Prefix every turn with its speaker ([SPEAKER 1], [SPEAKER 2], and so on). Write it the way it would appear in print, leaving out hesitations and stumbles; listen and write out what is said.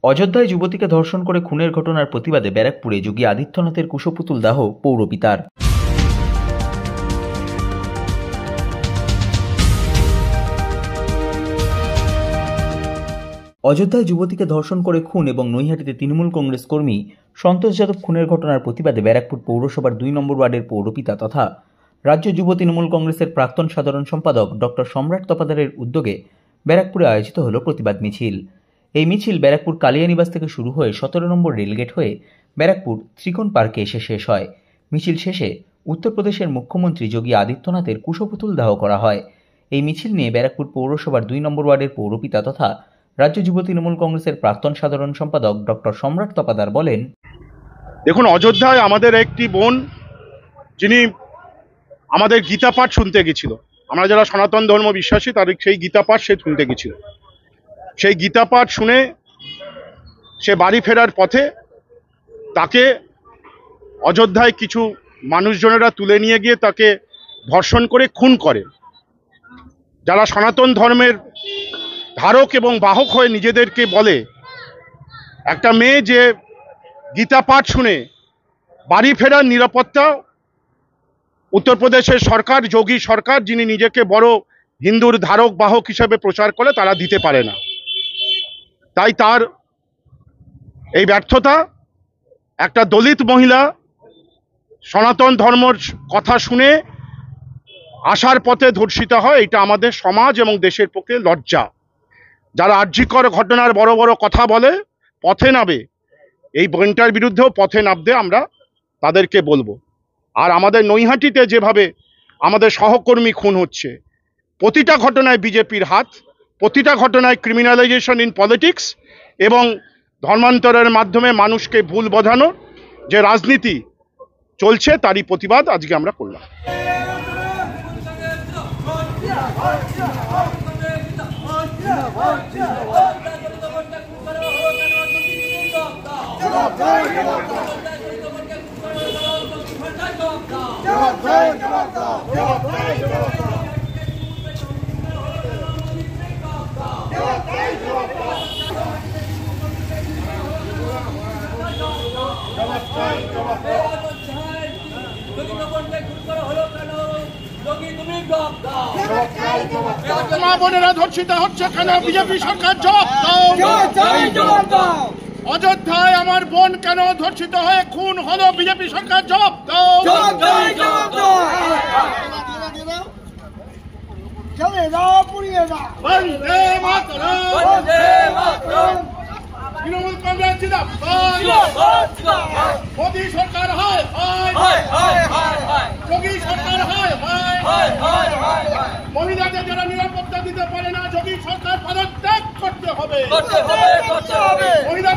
[SPEAKER 1] অযোধ্যায় যুবতীকে ধর্ষণ করে খুনের ঘটনার প্রতিবাদে ব্যারাকপুরে যোগী আদিত্যনাথের কুশপুতুল দাহ পৌরপিতার। অযোধ্যায় যুবতীকে ধর্ষণ করে খুন এবং নৈহাটিতে তৃণমূল কংগ্রেস কর্মী সন্তোষ যাদব খুনের ঘটনার প্রতিবাদে ব্যারাকপুর পৌরসভার 2 নম্বর ওয়ার্ডের পৌরপিতা তথা রাজ্য যুব তৃণমূল কংগ্রেসের প্রাক্তন সাধারণ সম্পাদক ডক্টর সম্রাট তপাদারের উদ্যোগে ব্যারাকপুরে আয়োজিত হল প্রতিবাদ মিছিল। এই মিছিল ব্যারাকপুর কালিয়ানিবাস থেকে শুরু হয়ে 17 নম্বর রেলগেট হয়ে ব্যারাকপুর ত্রিকোণ পার্কে এসে শেষ হয়। মিছিল শেষে উত্তরপ্রদেশের মুখ্যমন্ত্রী যোগী আদিত্যনাথের কুশপুতুল দাহ করা হয়। এই মিছিল নিয়ে ব্যারাকপুর পৌরসভার 2 নম্বর ওয়ার্ডের পৌরপিতা তথা রাজ্য যুব তৃণমূল কংগ্রেসের প্রাক্তন সাধারণ সম্পাদক ডক্টর সম্রাট তপাদার বলেন,
[SPEAKER 2] দেখুন, অযোধ্যায় আমাদের একটি বোন যিনি আমাদের গীতা পাঠ শুনতে গেছিল, আমরা যারা সনাতন ধর্ম বিশ্বাসী তার সেই গীতা পাঠ সে শুনতে গেছিল। সেই গীতা পাঠ শুনে সে বাড়ি ফেরার পথে তাকে অযোধ্যায় কিছু মানুষজনেরা তুলে নিয়ে গিয়ে তাকে ধর্ষণ করে খুন করে। যারা সনাতন ধর্মের ধারক এবং বাহক হয়ে নিজেদেরকে বলে, একটা মেয়ে যে গীতা পাঠ শুনে বাড়ি ফেরার নিরাপত্তা উত্তরপ্রদেশের সরকার, যোগী সরকার, যিনি নিজেকে বড় হিন্দুর ধারক বাহক হিসেবে প্রচার করে, তারা দিতে পারে না। তাই তার এই ব্যর্থতা, একটা দলিত মহিলা সনাতন ধর্মের কথা শুনে আসার পথে ধর্ষিত হয়, এটা আমাদের সমাজ এবং দেশের পক্ষে লজ্জা। যারা আর্যিকর ঘটনার বড় বড় কথা বলে পথে নামে, এই বোনটার বিরুদ্ধেও পথে নামতে আমরা তাদেরকে বলবো। আর আমাদের নৈহাটিতে যেভাবে আমাদের সহকর্মী খুন হচ্ছে, প্রতিটা ঘটনায় বিজেপির হাত, প্রতিটা ঘটনায় ক্রিমিনালাইজেশন ইন পলিটিক্স এবং ধর্মান্তরের মাধ্যমে মানুষকে ভুল বোঝানোর যে রাজনীতি চলছে, তারই প্রতিবাদ আজকে আমরা করলাম। মা বোনেরা ধর্ষিত হচ্ছে কেন? বিজেপি সরকার জবাব দাও। অযোধ্যায় আমার বোন কেন ধর্ষিত হয়ে খুন হলো? বিজেপি সরকার জবাব দাও। বন্দে মাতরম। তৃণমূল কংগ্রেস জিন্দাবাদ। মোদী সরকার হয়, যোগী সরকার হয়। মহিলাদের যারা নিরাপত্তা দিতে পারে না, যোগী সরকার পদত্যাগ করতে হবে। মহিলা